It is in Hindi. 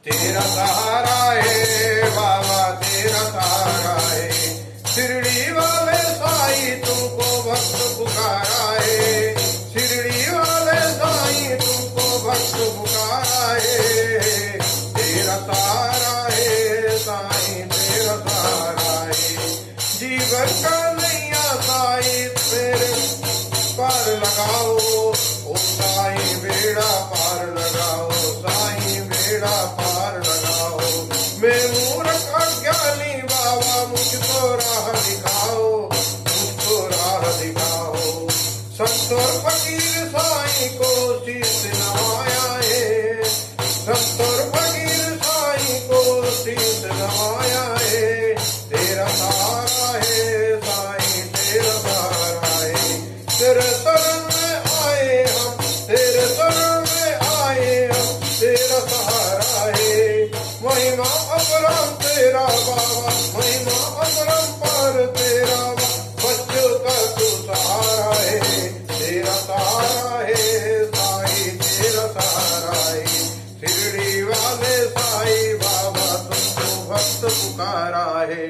तेरा सहारा है बाबा, तेरा सहारा है। शिरडी वाले साईं तुमको भक्त पुकारा है, शिरडी वाले साईं तुमको भक्त पुकारा है। तेरा सहारा है साईं, तेरा सहारा है। जीवन का नैया साईं तेरे पार लगाओ, ओ साईं बेड़ा पार लगाओ, साईं बेड़ा पार लगाओ। मैं मूर्ख अज्ञानी बाबा मुझको राह दिखाओ, मुझको राह दिखाओ। संत और फकीर साईं को शीश नवाया है, संत और फकीर साईं को शीश नवाया है। तेरा सहारा है साईं, तेरा सहारा है। तेरे शरण में आए हम, तेरे शरण में आए हम, तेरा सहारा है। महिमा अपरम तेरा बाबा, महिमा अपरम पर तेरा बच्चों का तू सहारा है। तेरा सहारा है साईं, तेरा सहारा है। शिरडी वाले साईं बाबा तुमको भक्त पुकारा है।